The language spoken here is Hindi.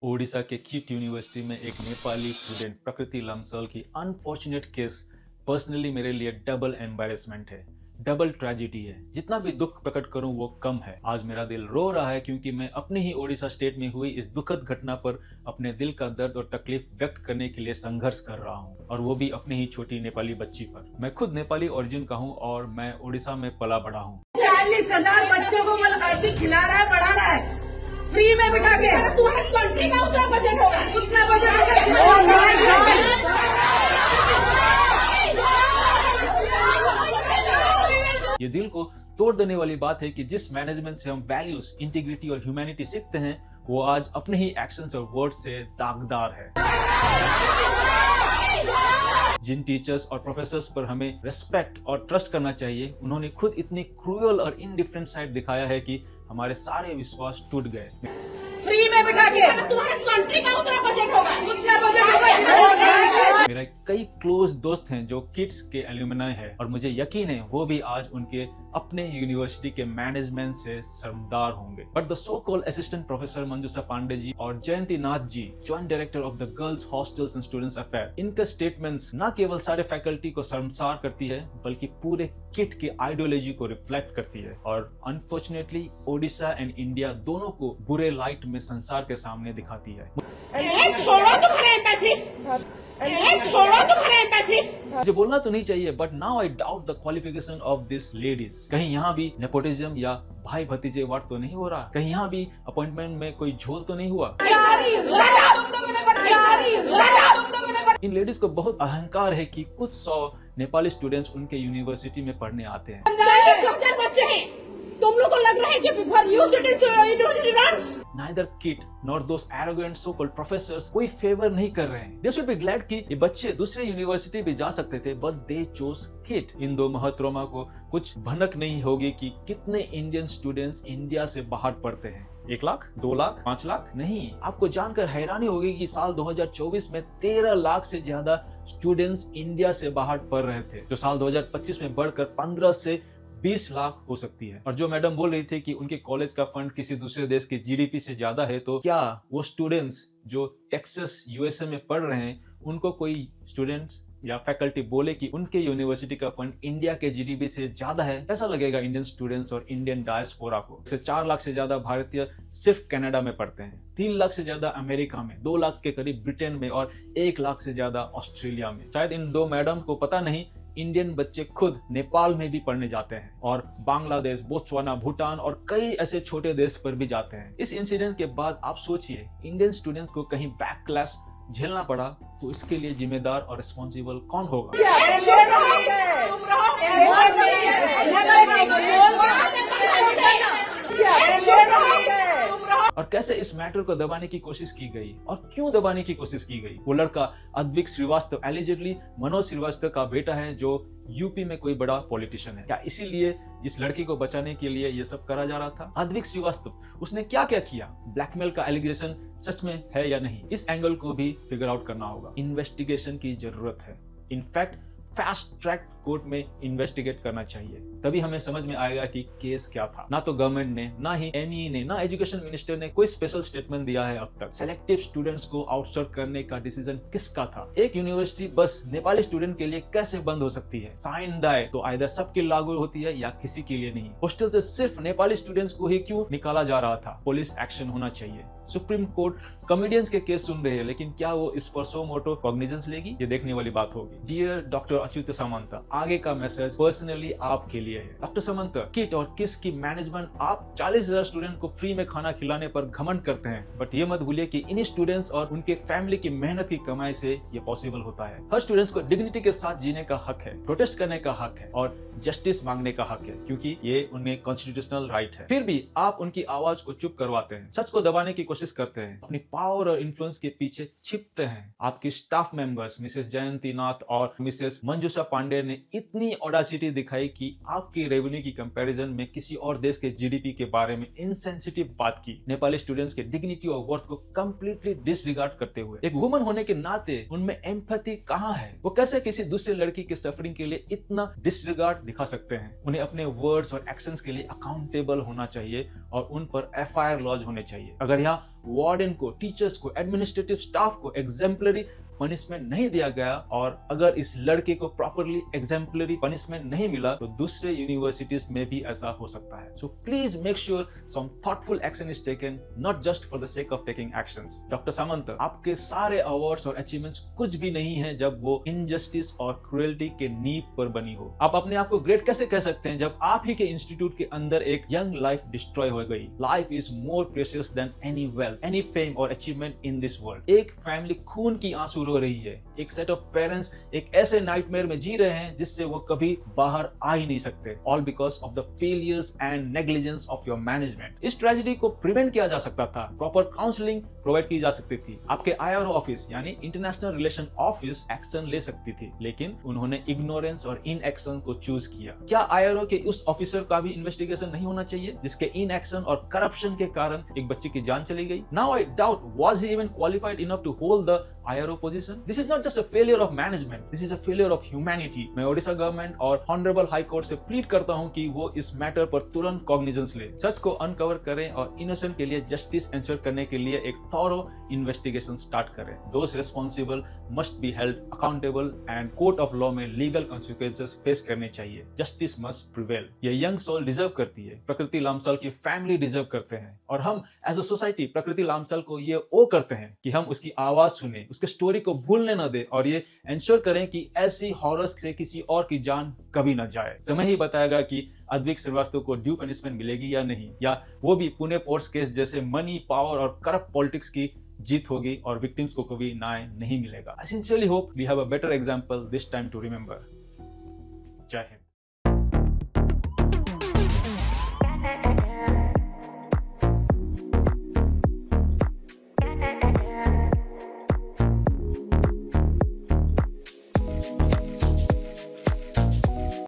ओडिशा के किट यूनिवर्सिटी में एक नेपाली स्टूडेंट प्रकृति लम्सल की अनफॉर्चुनेट केस पर्सनली मेरे लिए डबल एम्बैरेसमेंट है, डबल ट्रेजिडी है। जितना भी दुख प्रकट करूं वो कम है। आज मेरा दिल रो रहा है क्योंकि मैं अपनी ही ओडिशा स्टेट में हुई इस दुखद घटना पर अपने दिल का दर्द और तकलीफ व्यक्त करने के लिए संघर्ष कर रहा हूं, और वो भी अपनी ही छोटी नेपाली बच्ची पर। मैं खुद नेपाली ओरिजिन का हूं और मैं ओडिशा में पला बड़ा हूं। 40,000 बच्चों को मतलब खिला रहा है, पढ़ा रहा है फ्री में बिठा के। तुम्हारे कंट्री का उतना बजट होगा, उतना बजट होगा। ये दिल को तोड़ देने वाली बात है कि जिस मैनेजमेंट से हम वैल्यूज, इंटीग्रिटी और ह्यूमैनिटी सीखते हैं, वो आज अपने ही एक्शंस और वर्ड्स से दागदार है। जिन टीचर्स और प्रोफेसर्स पर हमें रिस्पेक्ट और ट्रस्ट करना चाहिए, उन्होंने खुद इतनी क्रूअल और इनडिफरेंट साइड दिखाया है कि हमारे सारे विश्वास टूट गए। फ्री में बिठा के तुम्हारे कंट्री का उतना बजट होगा, उतना बजट होगा। मेरे कई क्लोज दोस्त हैं जो किट्स के एल्यूमिनाई है, और मुझे यकीन है वो भी आज उनके अपने यूनिवर्सिटी के मैनेजमेंट से शर्मदार होंगे। But the so called assistant professor Manjusha Pandey ji और Jayanti Nath ji, joint director of the girls hostels and students affair, इनके स्टेटमेंट्स न केवल सारे फैकल्टी को शर्मसार करती है बल्कि पूरे किट के आइडियोलॉजी को रिफ्लेक्ट करती है, और अनफॉर्चुनेटली ओडिशा एंड इंडिया दोनों को बुरे लाइट में संसार के सामने दिखाती है। छोड़ो तुम्हारे एम्बेसी, छोड़ो तुम्हारे एम्बेसी। मुझे बोलना तो नहीं चाहिए, but now I doubt the qualification of this ladies. कहीं यहाँ भी नेपोटिज्म या भाई भतीजेवाद तो नहीं हो रहा? कहीं यहाँ भी अपॉइंटमेंट में कोई झोल तो नहीं हुआ? इन लेडीज को बहुत अहंकार है कि कुछ 100 नेपाली स्टूडेंट्स उनके यूनिवर्सिटी में पढ़ने आते हैं। 40,000 बच्चे हैं, तुम लोग को लग रहा है कि university runs. Neither KIT nor those arrogant so-called professors कोई फेवर नहीं कर रहे हैं। They should be glad कि ये बच्चे दूसरे यूनिवर्सिटी भी जा सकते थे, but they chose KIT। इन दो महत्रोमा को कुछ भनक नहीं होगी कि कितने इंडियन स्टूडेंट्स इंडिया से बाहर पढ़ते हैं। 1 लाख, 2 लाख, 5 लाख? नहीं। आपको जानकर हैरानी होगी कि साल 2024 में 13 लाख से ज्यादा स्टूडेंट्स इंडिया से बाहर पढ़ रहे थे, जो साल 2025 में बढ़कर 15 से 20 लाख हो सकती है। और जो मैडम बोल रही थी कि उनके कॉलेज का फंड किसी दूसरे देश के जीडीपी से ज्यादा है, तो क्या वो स्टूडेंट्स जो टेक्सास यूएसए में पढ़ रहे हैं, उनको कोई स्टूडेंट्स या फैकल्टी बोले कि उनके यूनिवर्सिटी का फंड इंडिया के जीडीपी से ज्यादा है? कैसा लगेगा इंडियन स्टूडेंट्स और इंडियन डायस्पोरा को? 4 लाख से ज्यादा भारतीय सिर्फ कनाडा में पढ़ते हैं, 3 लाख से ज्यादा अमेरिका में, 2 लाख के करीब ब्रिटेन में, और 1 लाख से ज्यादा ऑस्ट्रेलिया में। शायद इन दो मैडम को पता नहीं, इंडियन बच्चे खुद नेपाल में भी पढ़ने जाते हैं, और बांग्लादेश, बोत्सवाना, भूटान और कई ऐसे छोटे देश पर भी जाते हैं। इस इंसिडेंट के बाद आप सोचिए, इंडियन स्टूडेंट्स को कहीं बैक क्लास झेलना पड़ा तो इसके लिए जिम्मेदार और रिस्पॉन्सिबल कौन होगा? और कैसे इस मैटर को दबाने की कोशिश की गई, और क्यों दबाने की कोशिश की गई? वो लड़का अद्विक श्रीवास्तव एलिजिडली मनोज श्रीवास्तव का बेटा है, जो यूपी में कोई बड़ा पॉलिटिशियन है। क्या इसीलिए इस लड़की को बचाने के लिए ये सब करा जा रहा था? अद्विक श्रीवास्तव उसने क्या क्या किया? ब्लैकमेल का एलिगेशन सच में है या नहीं? इस एंगल को भी फिगर आउट करना होगा। इन्वेस्टिगेशन की जरूरत है। इनफैक्ट फास्ट ट्रैक कोर्ट में इन्वेस्टिगेट करना चाहिए, तभी हमें समझ में आएगा कि केस क्या था। ना तो गवर्नमेंट ने, ना ही एनई ने, ना एजुकेशन मिनिस्टर ने कोई स्पेशल स्टेटमेंट दिया है अब तक। सेलेक्टिव स्टूडेंट्स को आउटसोर्स करने का डिसीजन किसका था? एक यूनिवर्सिटी बस नेपाली स्टूडेंट के लिए कैसे बंद हो सकती है? साइन डाई तो आइदर सबके लागू होती है या किसी के लिए नहीं। हॉस्टल से सिर्फ नेपाली स्टूडेंट्स को ही क्यों निकाला जा रहा था? पुलिस एक्शन होना चाहिए। सुप्रीम कोर्ट कॉमेडियंस के केस सुन रही है, लेकिन क्या वो इस पर सो मोटो कॉग्निजेंस लेगी? ये देखने वाली बात होगी। डियर डॉक्टर अच्युत सामंत, आगे का मैसेज पर्सनली आपके लिए है। डॉक्टर सामंत, किट और किस की मैनेजमेंट, आप 40,000 स्टूडेंट को फ्री में खाना खिलाने पर घमंड करते हैं, बट ये मत भूलिए कि इन स्टूडेंट्स और उनके फैमिली की मेहनत की कमाई से ये पॉसिबल होता है। हर स्टूडेंट्स को डिग्निटी के साथ जीने का हक है, प्रोटेस्ट करने का हक है, और जस्टिस मांगने का हक है, क्योंकि ये उनमें कॉन्स्टिट्यूशनल राइट है। फिर भी आप उनकी आवाज को चुप करवाते हैं, सच को दबाने की कोशिश करते हैं, अपनी पावर और इन्फ्लुएंस के पीछे छिपते हैं। आपकी स्टाफ मेंबर्स मिसेस जयंती नाथ और मिसेस मंजूषा पांडे ने इतनी ऑडासिटी दिखाई कि आपकी रेवेन्यू की कंपैरिजन में किसी और देश के जीडीपी के बारे में इनसेंसिटिव बात की। नेपाली स्टूडेंट्स के डिग्निटी और वर्थ को कंप्लीटली डिसरिगार्ड करते हुए। एक वुमन होने के नाते उनमें एम्पैथी कहां है? वो कैसे किसी दूसरे लड़की के सफरिंग के लिए इतना डिसरिगार्ड दिखा सकते हैं? उन्हें अपने वर्ड्स और एक्शंस के लिए अकाउंटेबल होना चाहिए और उन पर एफआईआर लॉन्च होने चाहिए। अगर यहाँ वार्डन को, टीचर्स को, एडमिनिस्ट्रेटिव स्टाफ को एग्जाम्पलरी पनिशमेंट नहीं दिया गया और अगर इस लड़के को प्रॉपरली एग्जाम्पलरी पनिशमेंट नहीं मिला तो दूसरे यूनिवर्सिटीज में भी ऐसा हो सकता है। So please make sure some thoughtful action is taken, not just for the sake of taking actions. Doctor Samant, आपके सारे अवार्ड्स और अचीवमेंट्स कुछ भी नहीं है जब वो इनजस्टिस और क्रुएल्टी के नींव पर बनी हो। आप अपने आप को ग्रेट कैसे कह सकते हैं जब आप ही के इंस्टीट्यूट के अंदर एक यंग लाइफ डिस्ट्रॉय हो गई? Life is more precious than any wealth, any fame और अचीवमेंट इन दिस वर्ल्ड। एक फैमिली खून की आंसू रो रही है, एक सेट ऑफ पेरेंट्स एक ऐसे नाइटमेयर में जी रहे हैं जिससे वो कभी बाहर आ ही नहीं सकते, all because of the failures and negligence of your management. इस ट्रेजेडी को प्रिवेंट किया जा सकता था, प्रॉपर काउंसलिंग प्रोवाइड की जा सकती थी, आपके आईआरओ ऑफिस यानी इंटरनेशनल रिलेशन ऑफिस एक्शन ले सकती थी, लेकिन उन्होंने इग्नोरेंस और इनएक्शन को चूज किया। क्या आईआरओ के उस ऑफिसर का भी इन्वेस्टिगेशन नहीं होना चाहिए जिसके इनएक्शन और करप्शन के कारण एक बच्चे की जान चली गई? Now I doubt was he even qualified enough to hold the IRO position? This is not just a failure of management, this is a failure of humanity. मैं ओडिशा गवर्नमेंट और ऑनरेबल हाई कोर्ट से प्लीड करता हूं कि वो इस मैटर पर तुरंत कॉग्निजेंस ले, सच को अनकवर करें और इनोसेंट के लिए जस्टिस एंश्योर करने के लिए एक थॉरो इन्वेस्टिगेशन स्टार्ट करें। Those responsible must be held accountable and court of law में लीगल कॉन्सिक्वेंसेस फेस करने चाहिए। Justice must prevail. ये यंग सोल डिजर्व करती है, प्रकृति लामसाल की फैमिली डिजर्व करते हैं और हम एज अ सोसाइटी प्रकृति लामसाल को ये ओ करते हैं कि हम उसकी आवाज सुने, उसके स्टोरी को भूलने न दे और ये एंश्योर करें कि ऐसी हॉरर्स से किसी और की जान कभी न जाए। समय ही बताएगा कि अद्विक श्रीवास्तव को ड्यू पनिशमेंट मिलेगी या नहीं, या वो भी पुणे पोर्ट्स केस जैसे मनी, पावर और करप्ट पॉलिटिक्स की जीत होगी और विक्टिम्स को कभी न्याय नहीं मिलेगा। I sincerely hope we have a better example this time to remember. Jai Hind.